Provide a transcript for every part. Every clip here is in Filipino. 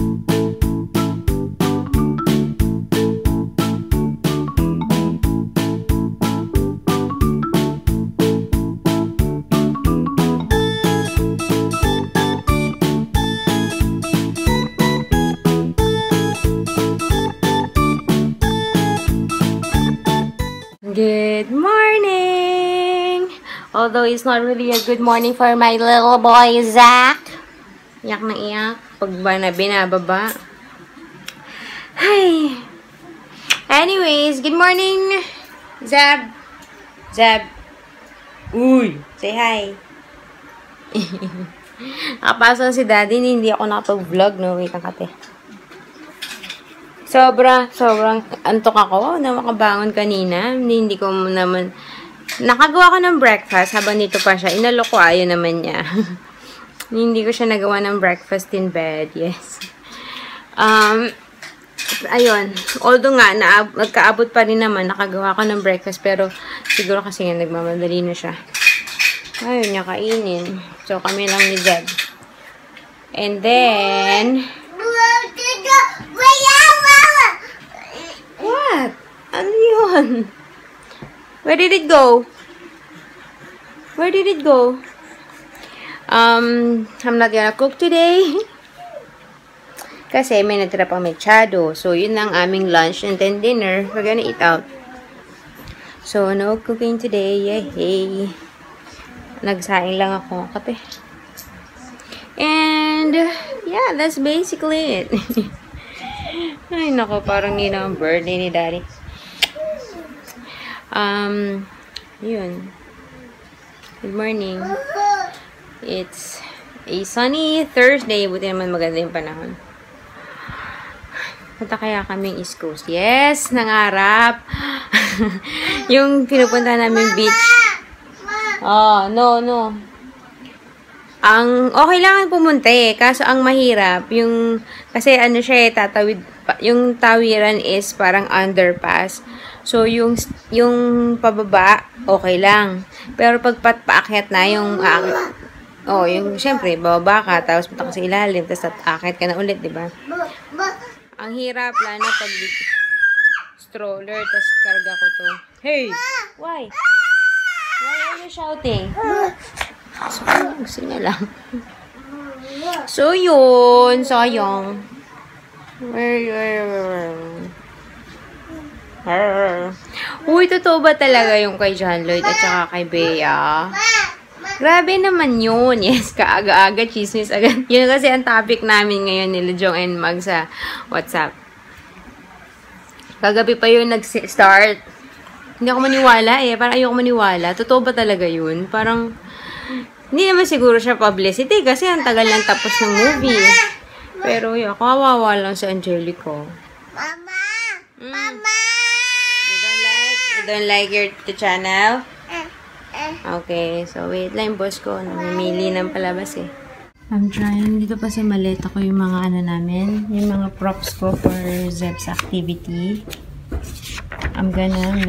Good morning! Although it's not really a good morning for my little boy, Zach. Iyak na iyak. Pag ba na binababa. Hi! Anyways, good morning, Zab. Zab. Uy! Say hi. Nakapasok si Daddy, hindi ako nakapag-vlog, no? Wait lang kate. Sobrang antok ako na makabangon kanina. Hindi ko naman, nakagawa ko ng breakfast habang dito pa siya. Inalok ko, ayaw naman niya. Hindi ko siya nagawa ng breakfast in bed, yes. Ayun, although nga, nagkaabot pa rin naman, nakagawa ko ng breakfast, pero siguro kasi nga nagmamadali na siya. Ayun niya kainin. So, kami lang ni Zed. And then, what? Ano yun? Where did it go? Where did it go? I'm not gonna cook today. Kasi may natira pang mechado. So, yun ang aming lunch. And then dinner, we're gonna eat out. So, no cooking today. Yay! Nagsaing lang ako. Kate. And, yeah, that's basically it. Ay, nako, parang yun ang birthday ni Daddy. Yun. Good morning. It's a sunny Thursday. Buti naman maganda yung panahon. Punta kaya kaming East Coast. Yes, nangarap. Yung pinupunta namin beach. Oh, no. Ang okay lang pumunta eh. Kaso ang mahirap, yung, kasi ano siya eh, tatawid, yung tawiran is parang underpass. So, yung pababa, okay lang. Pero pag paakyat na, yung syempre, bababa ka, tapos punta ka sa ilalim, tapos aakyat ka na ulit, diba? Ang hirap, lalo pag stroller, tapos karga ko to. Hey! Why? Why are you shouting? Gusto niya lang. So, yun. Sayang. Uy, totoo ba talaga yung kay John Lloyd at saka kay Bea? Grabe naman yun. Yes, kaaga-aga, chismis agad. Yun kasi ang topic namin ngayon nila Jong and Mag sa WhatsApp. Kagabi pa yun nag-start. Hindi ako maniwala eh. Parang ayoko maniwala. Totoo ba talaga yun? Parang hindi naman siguro siya publicity kasi ang tagal lang tapos ng movie. Pero yun, kawawa lang si Angelico. Mama! Mama! You don't like the channel? Okay, so wait lang boss ko. Namimili ng palabas eh. I'm trying. Dito pa sa maleta ko yung mga ano namin. Yung mga props ko for Zeb's activity. I'm gonna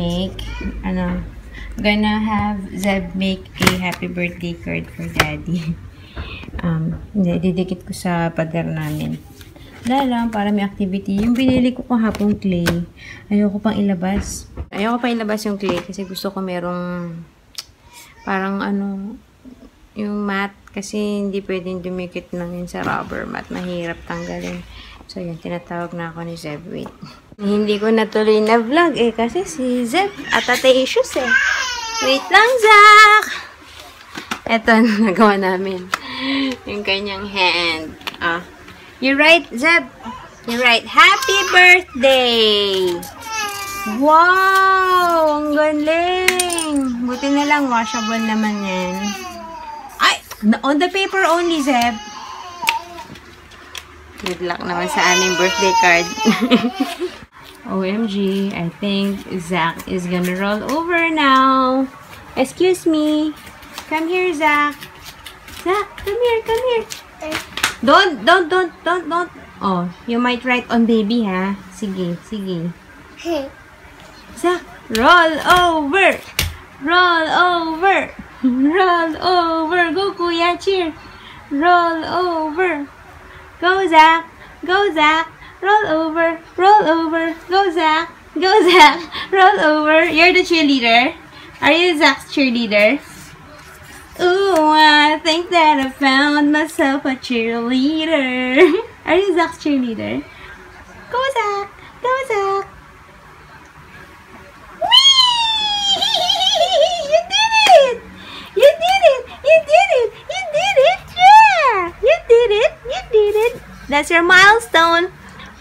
have Zeb make a happy birthday card for Daddy. Didikit ko sa pader namin. Lang, para may activity. Yung binili ko kahapong clay, ayoko pang ilabas. Ayoko pang ilabas yung clay kasi gusto ko merong parang yung mat. Kasi hindi pwedeng dumikit lang yun sa rubber mat. Mahirap tanggalin. So, yun, tinatawag na ako ni Zeb. Wait. Hindi ko natuloy na vlog eh. Kasi si Zeb at ate issues eh. Wait lang, Zach! Eto, nagawa namin. Yung kanyang hand. You're right, Zeb. You're right. Happy birthday! Wow! Ang galing! Buti na lang, washable naman yan. Ay! On the paper only, Zeb. Good luck naman sa aming birthday card. OMG, I think Zach is gonna roll over now. Excuse me. Come here, Zach. Zach, come here. Don't. Oh, you might write on baby, ha? Sige. Zach, roll over. Go, kuya, cheer. Roll over. Go, Zach. Go, Zach. Roll over. Roll over. Go, Zach. Go, Zach. Roll over. You're the cheerleader. Are you Zach's cheerleader? Ooh, I think that I found myself a cheerleader. Are you Zach's cheerleader? Go, Zach. Go, Zach. Whee! You did it! You did it! You did it! You did it! Yeah! You did it! You did it! That's your milestone.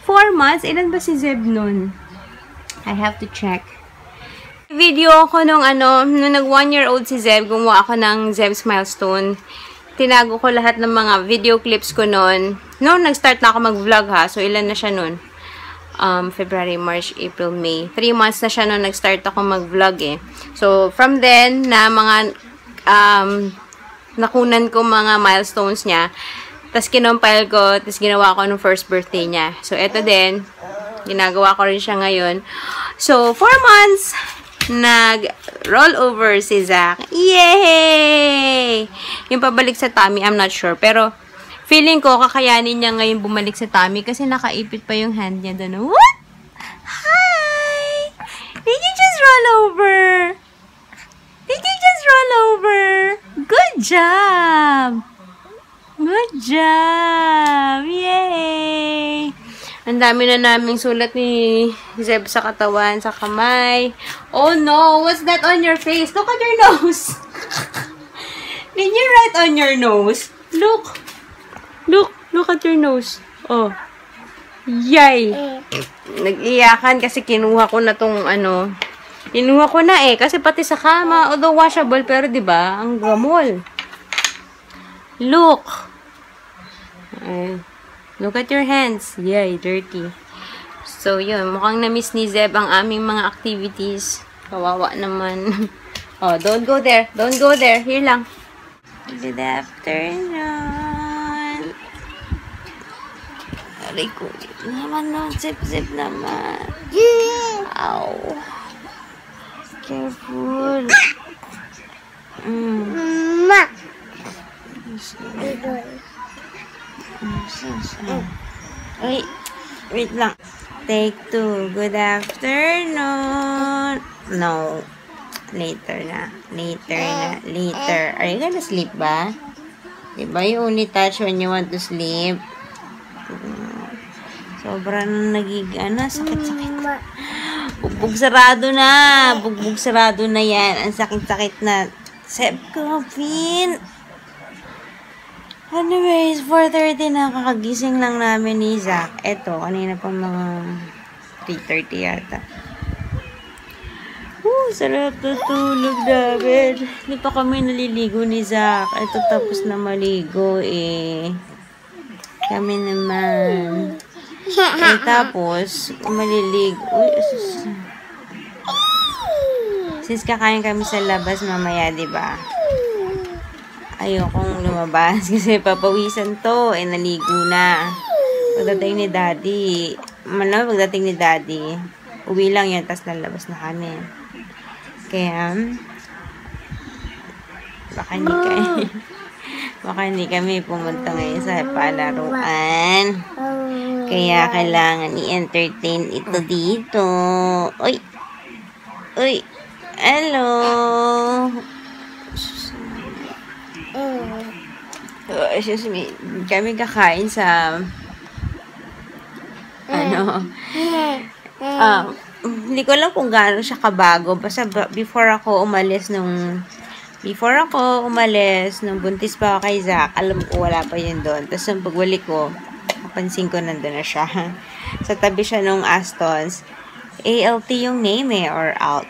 4 months. Ilan ba si Zeb nun? I have to check. Video ako nung nung nag 1-year-old si Zeb, gumawa ako ng Zeb's milestone. Tinago ko lahat ng mga video clips ko nun. Noon, nag-start na ako mag-vlog ha. So, ilan na siya nun? February, March, April, May. 3 months na siya nung nag-start ako mag-vlog eh. So, from then, na mga nakunan ko mga milestones niya. Tapos, kinompile ko. Tapos, ginawa ko nung first birthday niya. So, eto din. Ginagawa ko rin siya ngayon. So, 4 months, nag-roll over si Zach. Yay! Yung pabalik sa tummy, I'm not sure. Pero, feeling ko, kakayanin niya ngayon bumalik sa tummy kasi nakaipit pa yung hand niya doon. What? Hi! Did you just roll over? Did you just roll over? Good job! Good job! Yay! Ang dami na naming sulat ni Zeb sa katawan, sa kamay. Oh no! What's that on your face? Look at your nose! Did you write on your nose? Look! Look at your nose. Oh. Yay! Nag-iyakan kasi kinuha ko na tong kinuha ko na eh. Kasi pati sa kama, although washable, pero diba, ang gamol. Look! Ay. Look at your hands. Yay, dirty. So, yun. Mukhang na-miss ni Zeb ang aming mga activities. Kawawa naman. Oh, don't go there. Don't go there. Here lang. Good afternoon. Aray ko. Naman no. Zeb naman. Ow. Careful. Mama. Wait lang. Take 2. Good afternoon. No. Later na. Are you gonna sleep ba? Diba you only touch when you want to sleep? Sobrang sakit-sakit. Bugbog sarado na yan. Ang sakit-sakit na. Seb, Calvin. Anyways, 4:30 na, kakagising lang namin ni Zach. Eto, kanina pa mga 3:30 yata. Sarap na tulog namin. Hindi pa kami naliligo ni Zach. Eto, tapos na maligo eh. Kami naman. Tapos, maliligo. Since kakain kami sa labas mamaya, diba? Ayokong lumabas kasi papawisan to. Naligo na. Pagdating ni Daddy, uwi lang yan, tas lalabas na kami. Kaya, baka hindi kami pumunta ngayon sa palaruan. Kaya kailangan i-entertain ito dito. Uy! Hello! Excuse me. Kami kakain sa hindi ko alam kung gaano siya kabago. Basta before ako umalis nung buntis pa ako kay Zach, alam ko wala pa yun doon. Tapos nung pagbalik ko, napansin ko nandun na siya. Sa tabi siya nung Aston's. ALT yung name or out.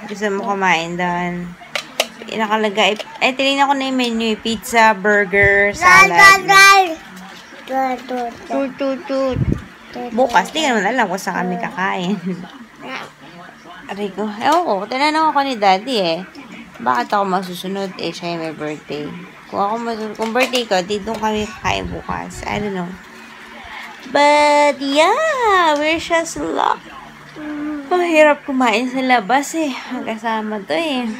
Gusto mo kumain doon. Nakalagay. Tinignan ko na yung menu. Pizza, burger, salad. Tut. Bukas, di ka naman alam kung saan kami kakain. Aray ko. Ewan ko, tinanong ako ni Daddy eh. Bakit ako masusunod? Siya yung may birthday. Kung birthday ko, dito kami kakain bukas. I don't know. But, yeah, wish us luck. Mahirap kumain sa labas eh. Magkasama to eh.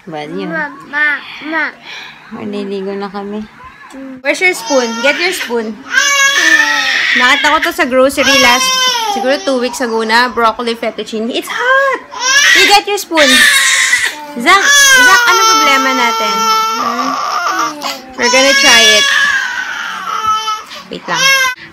But yun. Maliligo na kami. Where's your spoon? Get your spoon. Nakita ko to sa grocery last, siguro 2 weeks ago na, broccoli fettuccine. It's hot! You get your spoon. Zach, ano problema natin? We're gonna try it. Wait lang.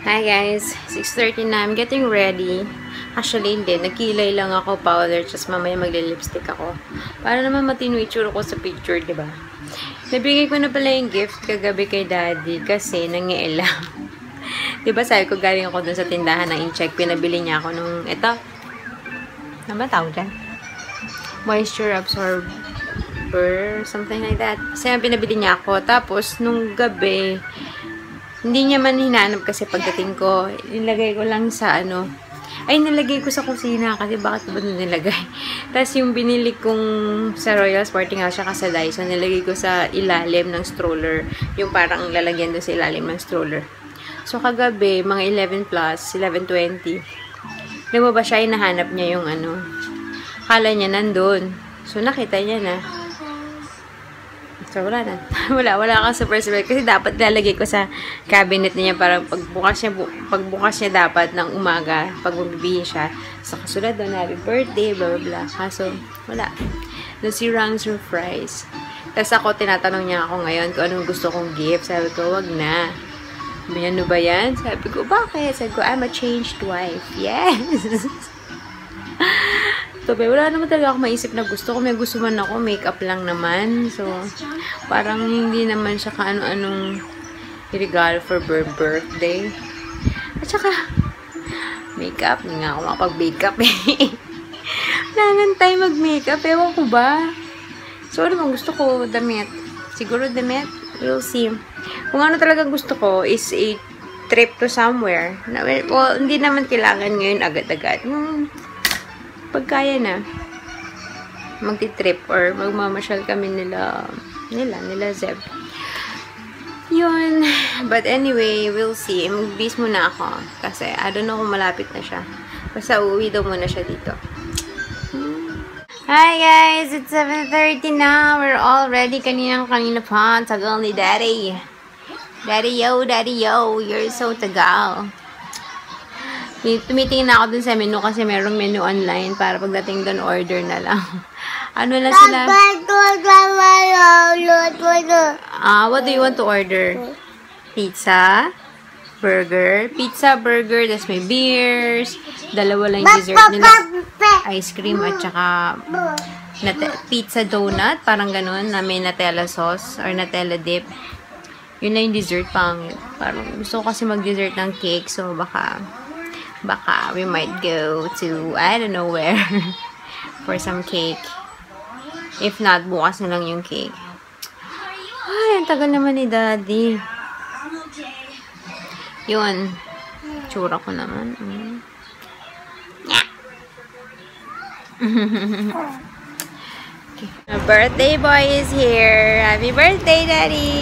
Hi guys, 6:30 na. I'm getting ready. Actually, hindi. Nagkilay lang ako, powder, just mamaya magle-lipstick ako. Para naman matino itsura ko sa picture, diba? Nabigay ko na pala yung gift kagabi kay Daddy kasi nangiilang. Diba sabi ko, galing ako dun sa tindahan ng in-check, pinabili niya ako nung, ito, ano ba tawag dyan? Moisture absorber, something like that. Kasi pinabili niya ako. Tapos, nung gabi, hindi niya man hinanap kasi pagdating ko, nilagay ko lang sa nilagay ko sa kusina kasi bakit ba nilagay? Tapos yung binili kong sa Royal Sporting House siya sa Daiso, nilagay ko sa ilalim ng stroller. Yung parang lalagyan doon sa ilalim ng stroller. So, kagabi, mga 11 plus, 11:20. Alam mo ba siya, hinahanap niya yung Kala niya nandun. So, nakita niya na. So, wala na. wala kang super surprise. Kasi dapat lalagay ko sa cabinet niya para pagbukas niya dapat ng umaga, pag bumibihin siya, sa kasulad doon, happy birthday, blah, blah, blah. Kaso, wala. Doon si Rang surprise. Tapos ako, tinatanong niya ako ngayon kung anong gusto kong gift. Sabi ko, wag na. Sabi niya, ano ba yan? Sabi ko, bakit? Sabi ko, I'm a changed wife. Yes! So, wala naman talaga ako maisip na gusto ko. May gusto man ako, makeup lang naman. So, parang hindi naman siya kaano-anong regalo for birthday. At saka, makeup. Hindi nga ako makapag-makeup eh. Nangan tayo mag-makeup. Ewan ko ba? So, ano bang gusto ko? Damit. Siguro damit? We'll see. Kung ano talaga gusto ko is a trip to somewhere. Well, hindi naman kailangan ngayon agad-agad. Pagkaya na, magti-trip or magmamasyal kami nila Zeb. Yun. But anyway, we'll see. Mag-bis muna ako. Kasi, I don't know kung malapit na siya. Basta uuwi daw muna siya dito. Hi guys! It's 7:30 now. We're all ready. Kanina pa. Tagal ni Daddy. Daddy yo. You're so tagal. Tumitingin na ako dun sa menu kasi merong menu online para pagdating dun order na lang. Ano lang sila? What do you want to order? Pizza? Burger? Pizza, burger, tas may beers. Dalawa lang yung dessert nila. Ice cream at saka pizza donut. Parang ganun na may Nutella sauce or Nutella dip. Yun na yung dessert pang. Parang gusto ko kasi mag-dessert ng cake. So baka we might go to, I don't know where, for some cake. If not, bukas na lang yung cake. Ay, ang tagal naman ni Daddy. Yun. Tsura ko naman. Okay. My birthday boy is here. Happy birthday, Daddy!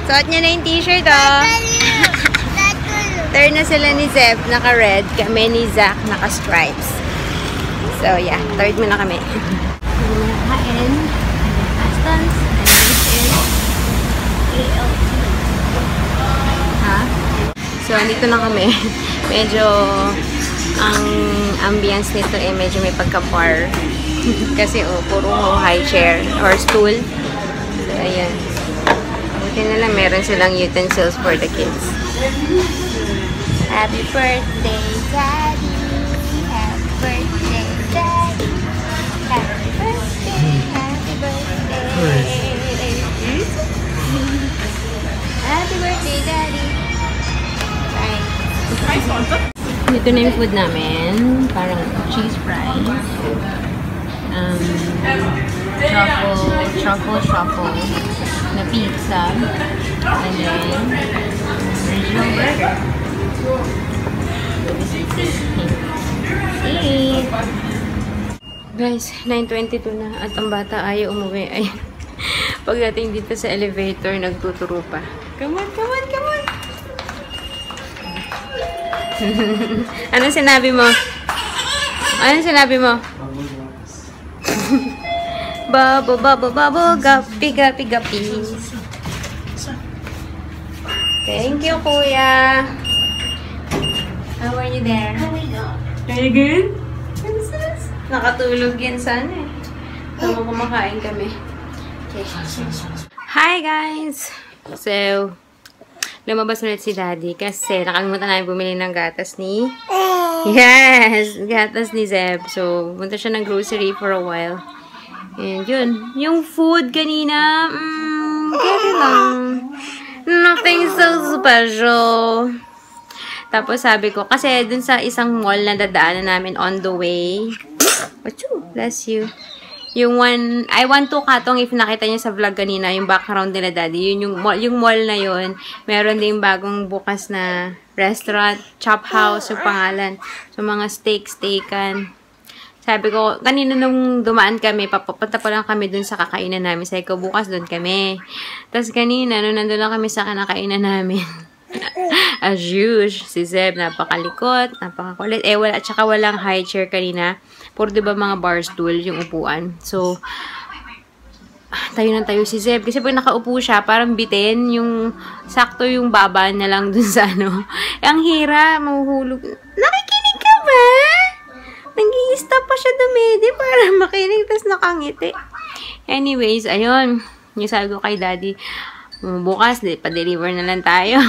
Suot niya na yung t-shirt, oh. Turn na sila ni Zeb, naka-red. Kami ni Zach, naka-stripes. So, yeah. Third muna kami. Kain. Astons. Ha? So, andito na kami. Medyo, ang ambience nito medyo may pagka-bar. Kasi, puro high chair or stool. So, ayan. Buti na lang, meron silang utensils for the kids. Happy birthday, Daddy. Happy birthday, Daddy. Happy birthday, happy birthday. Happy birthday, Daddy. Right. Ito na yung food namin. Parang cheese fries. Truffle na pizza. And then, original burger. Guys, 9:22 na at ang bata ayaw umuwi. Ay, pagdating dito sa elevator, nagtuturo pa. Come on! Anong sinabi mo? Bubble, bubble, bubble. Guppy, guppy, guppy. Thank you, Kuya. How are you there? Very good? Nakatulog yan sana eh. Tama kumakain kami. Okay. Hi guys! So, lumabas ulit si Daddy kasi nakalimutan namin bumili ng gatas ni... Yes! Gatas ni Zeb. So, punta siya ng grocery for a while. And yun. Yung food kanina, kaya lang. Nothing so special. Tapos sabi ko, kasi dun sa isang mall na dadaanan namin on the way. Achoo, bless you. Yung I want to katong if nakita niyo sa vlog kanina, yung background nila Daddy, yun yung mall na yun. Meron din bagong bukas na restaurant, Chop House yung pangalan. So, mga steakan. Sabi ko, kanina nung dumaan kami, papunta pa lang kami dun sa kakainan namin. Sabi ko, bukas dun kami. Tapos kanina, nung nandun lang kami sa kinakainan namin, as usual, si Zeb, napakalikot, napakakulit. At saka walang high chair kanina. Puro diba mga bar stool yung upuan. So, tayo ng tayo si Zeb. Kasi pag nakaupo siya, parang bitin. Yung, sakto yung baba na lang dun sa ano. Ang hira, mahuhulog. Nakikinig ka ba? Nag-i-stop pa siya dumedi para makinig, tas nakangiti. Anyways, ayun. Yung sabi ko kay Daddy, bukas, pa-deliver na lang tayo.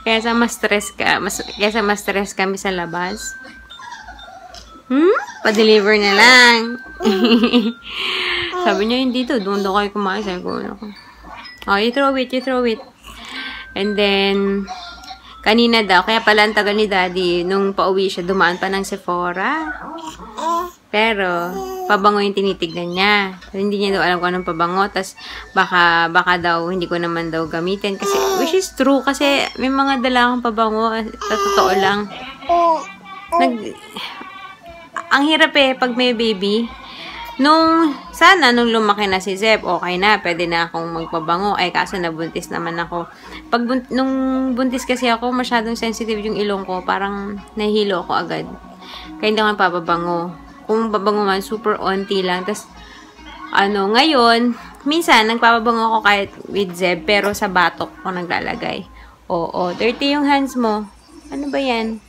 Kaysa ma-stress kami sa labas. Pa-deliver na lang. Sabi niya, hindi to. Doon kayo kumain. Sabi ko, oh, you throw it. And then, kanina daw, kaya pala ang tagal ni Daddy, nung pauwi siya, dumaan pa ng Sephora. Pero, pabango yung tinitignan niya. So, hindi niya daw alam kung anong pabango. Tapos, baka daw, hindi ko naman daw gamitin. Kasi, which is true. Kasi, may mga dala akong pabango. Sa totoo lang. Ang hirap eh, pag may baby. Nung lumaki na si Zeb, okay na. Pwede na akong magpabango. Ay, kaso nabuntis naman ako. Nung buntis kasi ako, masyadong sensitive yung ilong ko. Parang, nahihilo ako agad. Kaya hindi ako papabango. Kung babango man, super onti lang. Tapos, ngayon, minsan, nagpapabango ako kahit with Zeb, pero sa batok ko naglalagay. Oo, dirty yung hands mo. Ano ba yan?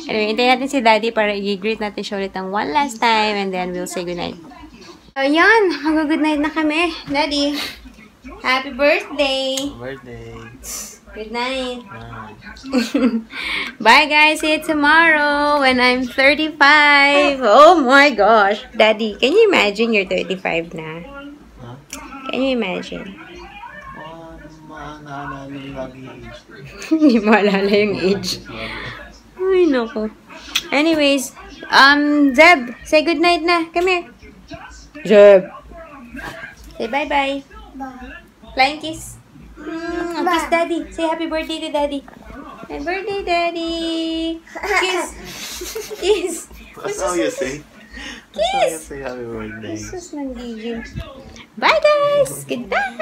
Anyway, hintayin natin si Daddy para i-greet natin siya ulit ng one last time and then we'll say goodnight. So, yan. Mag-good night na kami. Daddy, happy birthday! Good night. Bye guys. See you tomorrow when I'm 35. Oh my gosh. Daddy, can you imagine you're 35 na? Huh? Can you imagine? Hindi mo alala yung age. Ay, naku. Anyways, Zeb, say good night na. Come here. Zeb. Say bye-bye. Bye. Flying kiss. Kiss Daddy. Say happy birthday to Daddy. Happy birthday, Daddy. Kiss. Kiss. That's all you say. Kiss. Say happy birthday. Jesus, nagiging. Bye, guys. Goodbye.